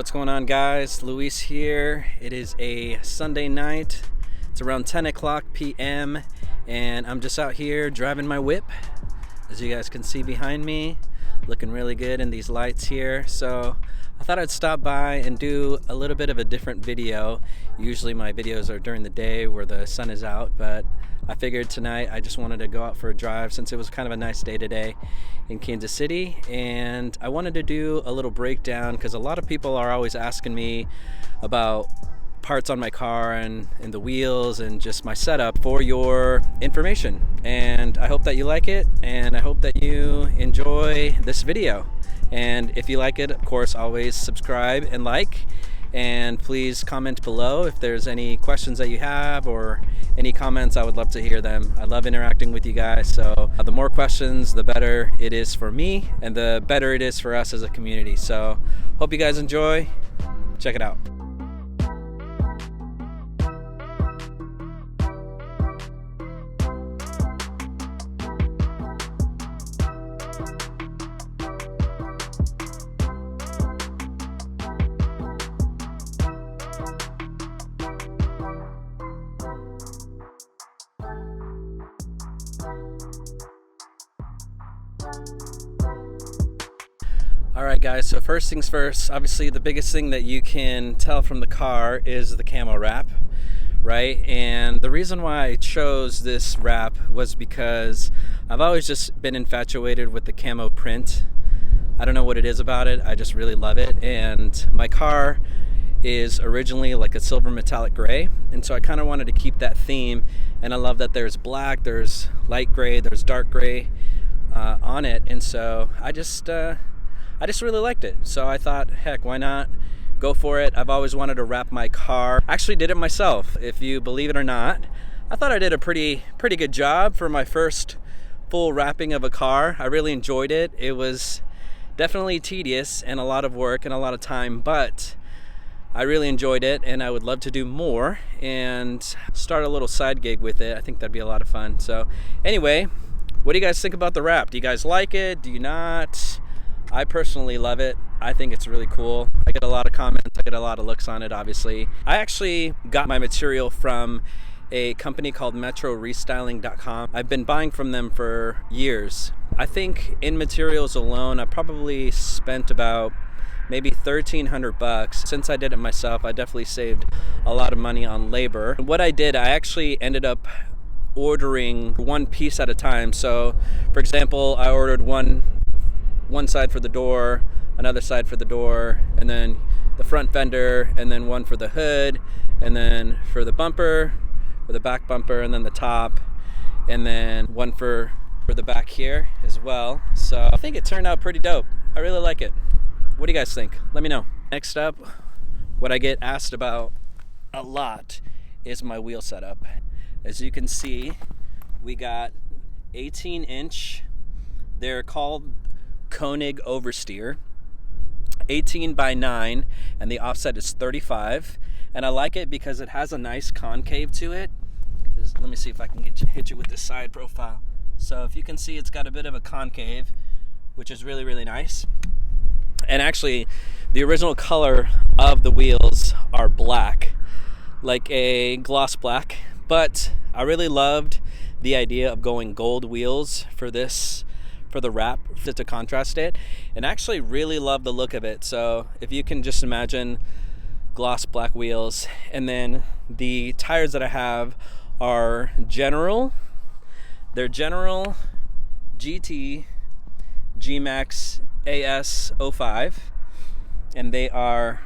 What's going on, guys? Luis here. It is a Sunday night. It's around 10 o'clock p.m. and I'm just out here driving my whip. As you guys can see behind me, looking really good in these lights here. So I thought I'd stop by and do a little bit of a different video. Usually my videos are during the day where the sun is out, but I figured tonight I just wanted to go out for a drive since it was kind of a nice day today in Kansas City, and I wanted to do a little breakdown because a lot of people are always asking me about parts on my car and the wheels and just my setup for your information. And I hope that you like it, and I hope that you enjoy this video. And if you like it, of course, always subscribe and like, and please comment below if there's any questions that you have or any comments. I would love to hear them. I love interacting with you guys, so the more questions, the better it is for me and the better it is for us as a community. So hope you guys enjoy. Check it out. Alright guys, so first things first, obviously the biggest thing that you can tell from the car is the camo wrap, right? And the reason why I chose this wrap was because I've always just been infatuated with the camo print. I don't know what it is about it, I just really love it. And my car is originally like a silver metallic gray, and so I kind of wanted to keep that theme. And I love that there's black, there's light gray, there's dark gray on it, and so I just really liked it. So I thought, heck, why not go for it? I've always wanted to wrap my car. I actually did it myself, if you believe it or not. I thought I did a pretty good job for my first full wrapping of a car. I really enjoyed it. It was definitely tedious and a lot of work and a lot of time, but I really enjoyed it, and I would love to do more and start a little side gig with it. I think that'd be a lot of fun. So anyway, what do you guys think about the wrap? Do you guys like it? Do you not? I personally love it. I think it's really cool. I get a lot of comments, I get a lot of looks on it, obviously. I actually got my material from a company called metrorestyling.com. I've been buying from them for years. I think in materials alone, I probably spent about maybe $1,300. Since I did it myself, I definitely saved a lot of money on labor. What I did, I actually ended up ordering one piece at a time. So for example, I ordered one side for the door, another side for the door, and then the front fender, and then one for the hood, and then for the bumper, for the back bumper, and then the top, and then one for the back here as well. So I think it turned out pretty dope. I really like it. What do you guys think? Let me know. Next up, what I get asked about a lot is my wheel setup. As you can see, we got 18-inch. They're called Konig oversteer, 18 by 9, and the offset is 35. And I like it because it has a nice concave to it. Let me see if I can hit you with this side profile. So if you can see, it's got a bit of a concave, which is really nice. And actually, the original color of the wheels are black, like a gloss black, but I really loved the idea of going gold wheels for the wrap to contrast it, and actually really love the look of it. So if you can just imagine gloss black wheels, and then the tires that I have are General. They're General GT G-Max AS 05, and they are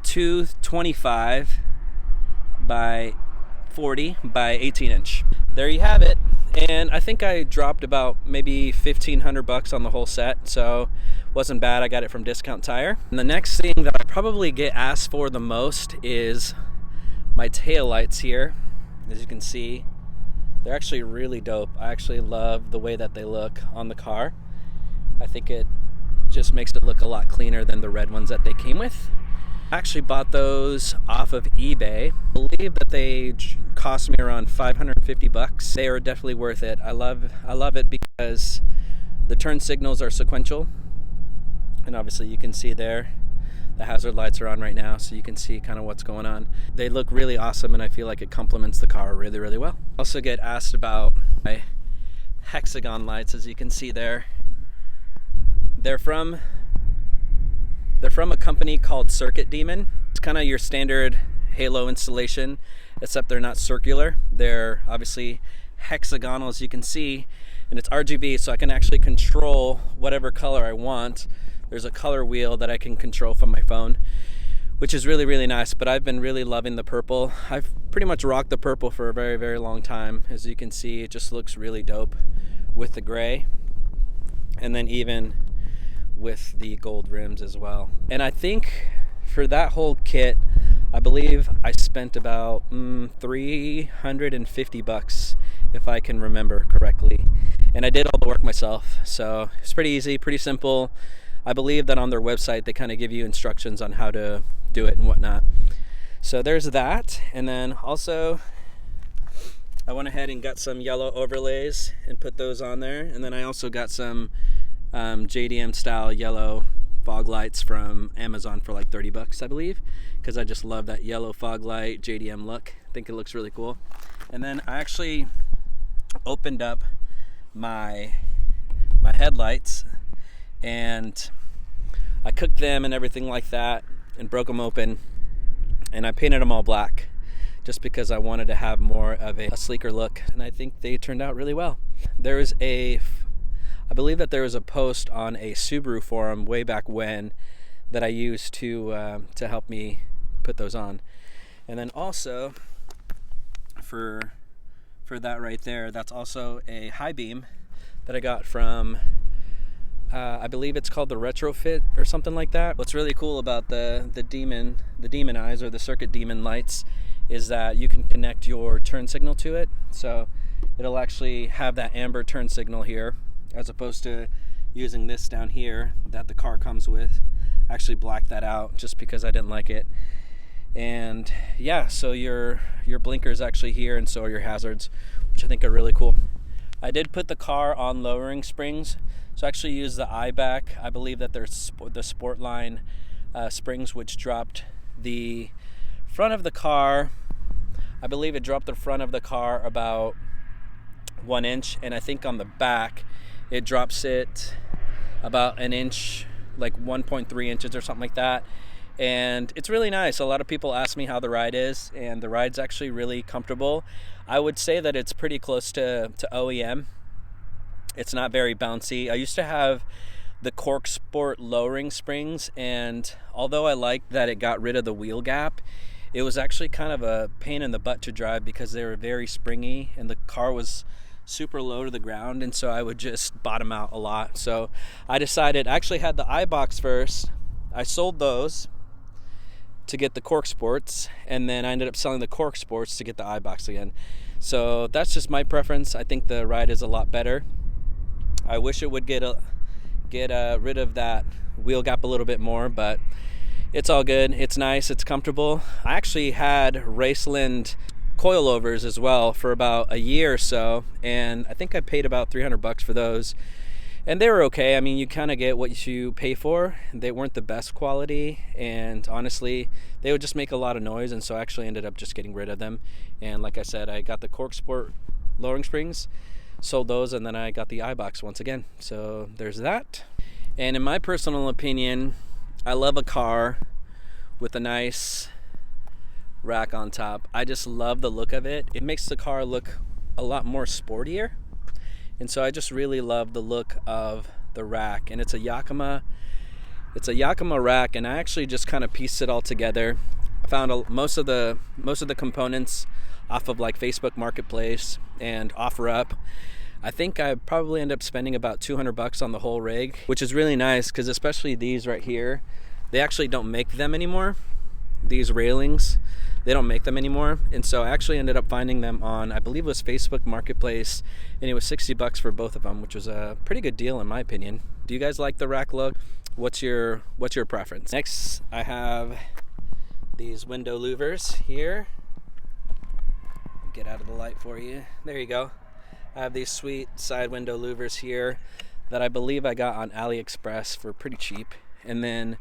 225 by 40 by 18 inch. There you have it. And I think I dropped about maybe $1,500 on the whole set, so wasn't bad. I got it from Discount Tire. And the next thing that I probably get asked for the most is my tail lights here. As you can see, they're actually really dope. I actually love the way that they look on the car. I think it just makes it look a lot cleaner than the red ones that they came with. I actually bought those off of eBay. I believe that they cost me around $550. They are definitely worth it. I love it because the turn signals are sequential, and obviously you can see there The hazard lights are on right now, so you can see kind of what's going on. They look really awesome, and I feel like it complements the car really, really well. Also get asked about my hexagon lights, as you can see there. They're from a company called Circuit Demon. It's kind of your standard halo installation, except they're not circular. They're obviously hexagonal, as you can see, and it's RGB, so I can actually control whatever color I want. There's a color wheel that I can control from my phone, which is really, really nice. But I've been really loving the purple. I've pretty much rocked the purple for a very, very long time. As you can see, it just looks really dope with the gray, and then even with the gold rims as well. And I think for that whole kit, I believe I spent about $350, if I can remember correctly. And I did all the work myself, so it's pretty easy, pretty simple. I believe that on their website they kind of give you instructions on how to do it and whatnot. So there's that. And then also I went ahead and got some yellow overlays and put those on there. And then I also got some JDM style yellow fog lights from Amazon for like $30, I believe, because I just love that yellow fog light JDM look. I think it looks really cool. And then I actually opened up my headlights, and I cooked them and everything like that and broke them open, and I painted them all black just because I wanted to have more of a sleeker look, and I think they turned out really well. I believe that there was a post on a Subaru forum way back when that I used to help me put those on. And then also for that right there, that's also a high beam that I got from I believe it's called the Retrofit or something like that. What's really cool about the Demon Eyes, or the Circuit Demon lights, is that you can connect your turn signal to it. So it'll actually have that amber turn signal here, as opposed to using this down here that the car comes with. I actually blacked that out just because I didn't like it. And yeah, so your blinker is actually here, and so are your hazards, which I think are really cool. I did put the car on lowering springs, so I actually used the iBack. I believe that there's the Sportline springs, which dropped the front of the car. I believe it dropped the front of the car about 1 inch, and I think on the back it drops it about an inch, like 1.3 inches or something like that. And it's really nice. A lot of people ask me how the ride is, and the ride's actually really comfortable. I would say that it's pretty close to OEM. It's not very bouncy. I used to have the Cork Sport lowering springs, and although I liked that it got rid of the wheel gap, it was actually kind of a pain in the butt to drive because they were very springy and the car was super low to the ground, and so I would just bottom out a lot. So I decided, I actually had the iBox first. I sold those to get the Cork Sports, and then I ended up selling the Cork Sports to get the iBox again. So that's just my preference. I think the ride is a lot better. I wish it would get rid of that wheel gap a little bit more, but it's all good. It's nice, it's comfortable. I actually had Raceland coilovers as well for about a year or so, and I think I paid about $300 for those, and they were okay. I mean, you kind of get what you pay for. They weren't the best quality, and honestly they would just make a lot of noise, and so I actually ended up just getting rid of them. And like I said, I got the Cork Sport lowering springs, sold those, and then I got the iBox once again. So there's that. And in my personal opinion, I love a car with a nice rack on top. I just love the look of it. It makes the car look a lot more sportier, and so I just really love the look of the rack. And it's a Yakima rack, and I actually just kind of pieced it all together. I found most of the components off of like Facebook Marketplace and OfferUp. I think I probably end up spending about $200 on the whole rig, which is really nice because especially these right here, they actually don't make them anymore. These railings, they don't make them anymore, and so I actually ended up finding them on, I believe it was Facebook Marketplace, and it was $60 for both of them, which was a pretty good deal in my opinion. Do you guys like the rack look? What's your preference? Next, I have these window louvers here. Get out of the light for you. There you go. I have these sweet side window louvers here that I believe I got on AliExpress for pretty cheap. And then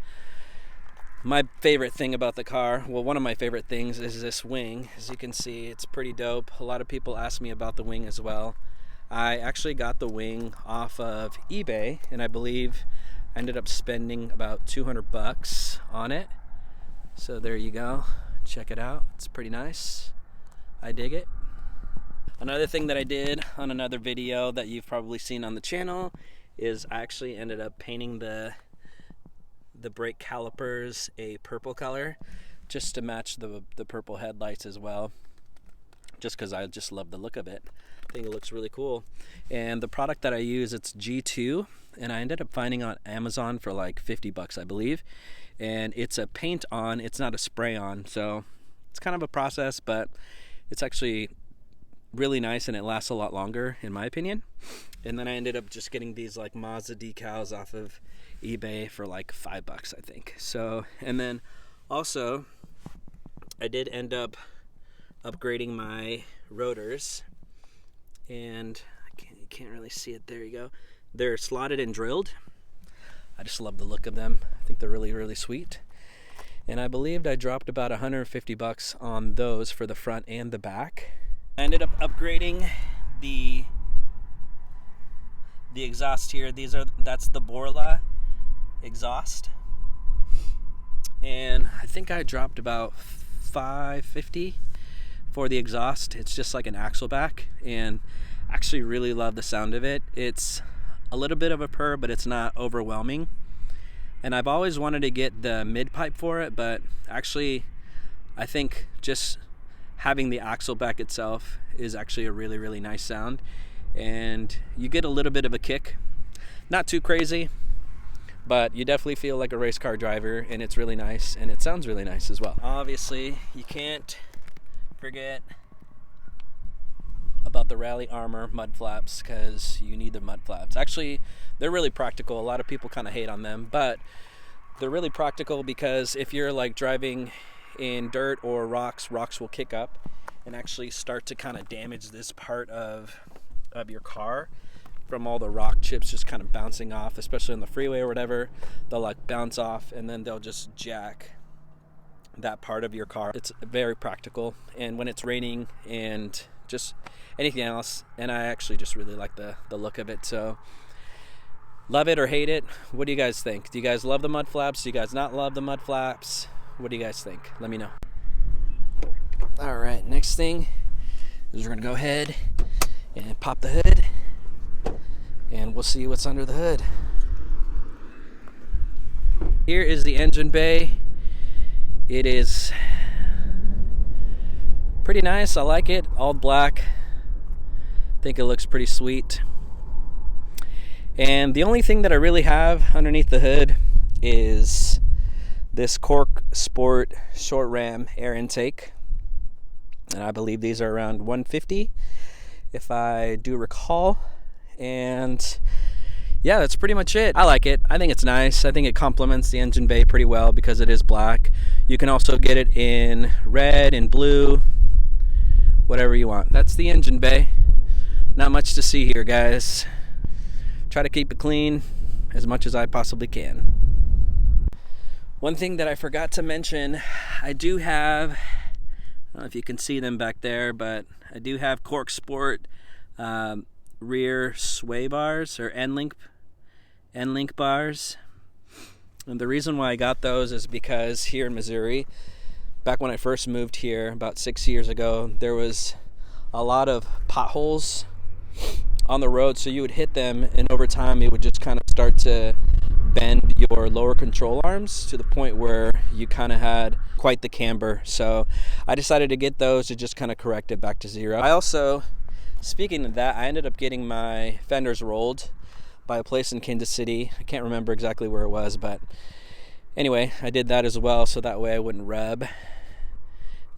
My favorite thing about the car, well, one of my favorite things is this wing. As you can see, it's pretty dope. A lot of people ask me about the wing as well. I actually got the wing off of eBay, and I believe I ended up spending about 200 bucks on it. So there you go. Check it out. It's pretty nice. I dig it. Another thing that I did on another video that you've probably seen on the channel is I actually ended up painting the brake calipers a purple color just to match the purple headlights as well, just because I just love the look of it. I think it looks really cool. And the product that I use, it's G2, and I ended up finding on Amazon for like 50 bucks, I believe. And it's a paint on, it's not a spray on, so it's kind of a process, but it's actually really nice and it lasts a lot longer in my opinion. And then I ended up just getting these like Mazda decals off of eBay for like 5 bucks, I think. So, and then also I did end up upgrading my rotors, and you can't really see it. There you go. They're slotted and drilled. I just love the look of them. I think they're really, really sweet. And I believed I dropped about 150 bucks on those for the front and the back. I ended up upgrading the exhaust here. That's the Borla exhaust. And I think I dropped about $550 for the exhaust. It's just like an axle back, and actually really love the sound of it. It's a little bit of a purr, but it's not overwhelming. And I've always wanted to get the mid pipe for it, but actually I think just having the axle back itself is actually a really, really nice sound, and you get a little bit of a kick. Not too crazy, but you definitely feel like a race car driver, and it's really nice, and it sounds really nice as well. Obviously, you can't forget about the Rally Armor mud flaps, because you need the mud flaps. Actually, they're really practical. A lot of people kind of hate on them, but they're really practical because if you're like driving in dirt or rocks will kick up and actually start to kind of damage this part of your car from all the rock chips just kind of bouncing off, especially on the freeway or whatever. They'll like bounce off and then they'll just jack that part of your car. It's very practical, and when it's raining and just anything else, and I actually just really like the look of it. So love it or hate it. What do you guys think? Do you guys love the mud flaps? Do you guys not love the mud flaps? What do you guys think? Let me know. All right, next thing is we're gonna go ahead and pop the hood, and we'll see what's under the hood. Here is the engine bay. It is pretty nice. I like it. All black. I think it looks pretty sweet. And the only thing that I really have underneath the hood is this Cork Sport short ram air intake. And I believe these are around 150 if I do recall. And yeah, that's pretty much it. I like it. I think it's nice. I think it complements the engine bay pretty well because it is black. You can also get it in red and blue, whatever you want. That's the engine bay. Not much to see here, guys. Try to keep it clean as much as I possibly can. One thing that I forgot to mention, I do have, I don't know if you can see them back there, but I do have Cork Sport rear sway bars, or end link bars. And the reason why I got those is because here in Missouri, back when I first moved here about 6 years ago, there was a lot of potholes on the road, so you would hit them, and over time it would just kind of start to bend your lower control arms to the point where you kind of had quite the camber. So I decided to get those to just kind of correct it back to zero. I also, speaking of that, I ended up getting my fenders rolled by a place in Kansas City. I can't remember exactly where it was, but anyway, I did that as well, so that way I wouldn't rub.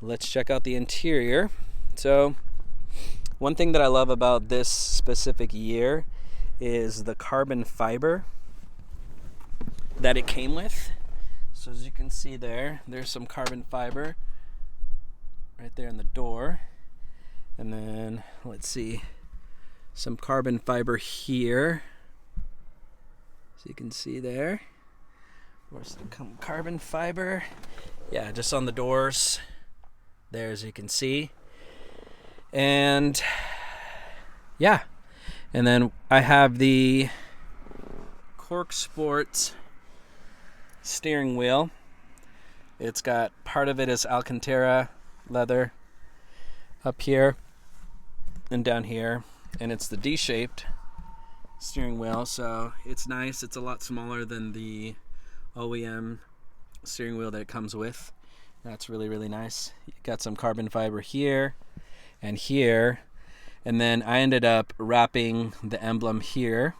Let's check out the interior. So one thing that I love about this specific year is the carbon fiber that it came with. So as you can see there's some carbon fiber right there in the door. And then, let's see, some carbon fiber here. So you can see there. Where's the carbon fiber? Yeah, just on the doors there, as you can see. And yeah, and then I have the Cork Sport steering wheel. It's got, part of it is Alcantara leather up here and down here, and it's the D-shaped steering wheel, so it's nice. It's a lot smaller than the OEM steering wheel that it comes with. That's really, really nice. You got some carbon fiber here and here, and then I ended up wrapping the emblem here,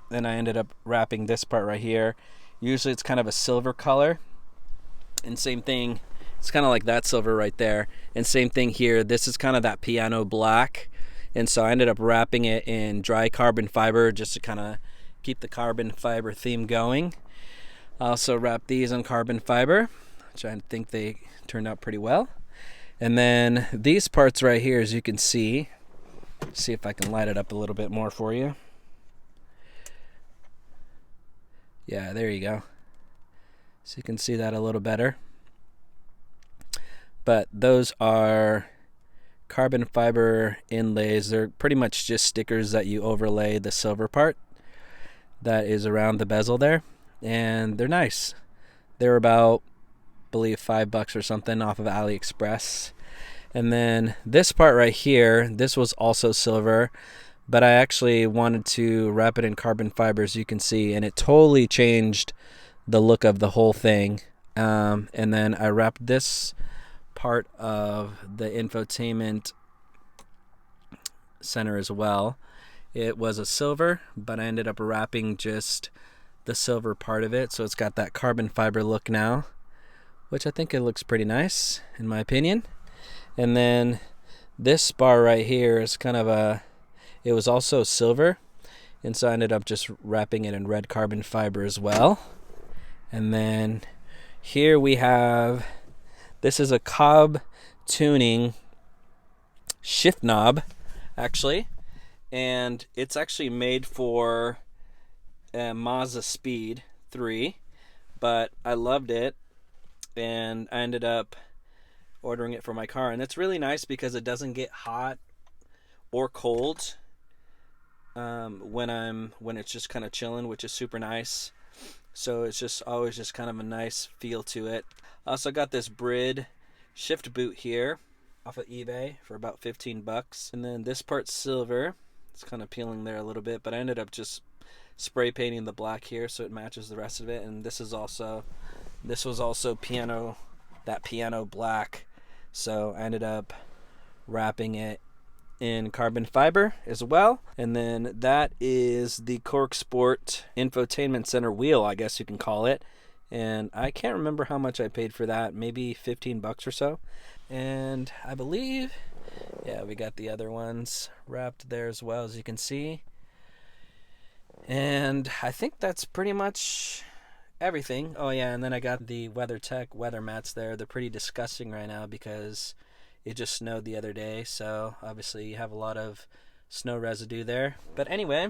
then I ended up wrapping this part right here. Usually it's kind of a silver color, and same thing, it's kind of like that silver right there, and same thing here. This is kind of that piano black, and so I ended up wrapping it in dry carbon fiber just to kind of keep the carbon fiber theme going. I also wrapped these on carbon fiber, which I think they turned out pretty well. And then these parts right here, as you can see if I can light it up a little bit more for you. Yeah, there you go. So you can see that a little better. But those are carbon fiber inlays. They're pretty much just stickers that you overlay the silver part that is around the bezel there, and they're nice. They're about, I believe, $5 or something off of AliExpress. And then this part right here, this was also silver, but I actually wanted to wrap it in carbon fiber, as you can see, and it totally changed the look of the whole thing. And then I wrapped this part of the infotainment center as well. It was a silver, but I ended up wrapping just the silver part of it, so it's got that carbon fiber look now, which I think it looks pretty nice in my opinion. And then this bar right here is kind of it was also silver, and so I ended up just wrapping it in red carbon fiber as well. And then here we have, this is a Cobb tuning shift knob actually, and it's actually made for Mazda Speed 3, but I loved it and I ended up ordering it for my car. And it's really nice because it doesn't get hot or cold when it's just kind of chilling, which is super nice. So it's just always just kind of a nice feel to it. I also got this Brid shift boot here off of eBay for about $15. And then this part's silver. It's kind of peeling there a little bit, but I ended up just spray painting the black here so it matches the rest of it. And this was also piano black, so I ended up wrapping it in carbon fiber as well. And then that is the Cork Sport infotainment center wheel, I guess you can call it, and I can't remember how much I paid for that, maybe $15 or so. And I believe, yeah, we got the other ones wrapped there as well, as you can see. And I think that's pretty much everything. Oh yeah, and then I got the WeatherTech weather mats there. They're pretty disgusting right now because it just snowed the other day, so obviously you have a lot of snow residue there. But anyway,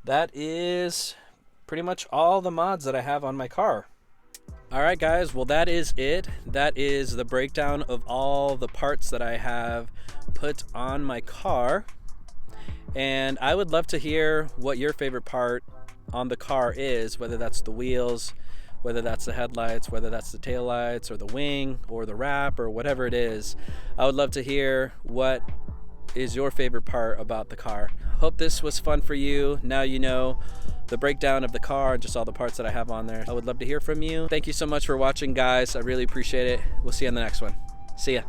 that is pretty much all the mods that I have on my car. Alright guys, well that is it. That is the breakdown of all the parts that I have put on my car. And I would love to hear what your favorite part on the car is, whether that's the wheels, whether that's the headlights, whether that's the taillights or the wing or the wrap or whatever it is. I would love to hear what is your favorite part about the car. Hope this was fun for you. Now you know the breakdown of the car and just all the parts that I have on there. I would love to hear from you. Thank you so much for watching, guys. I really appreciate it. We'll see you on the next one. See ya.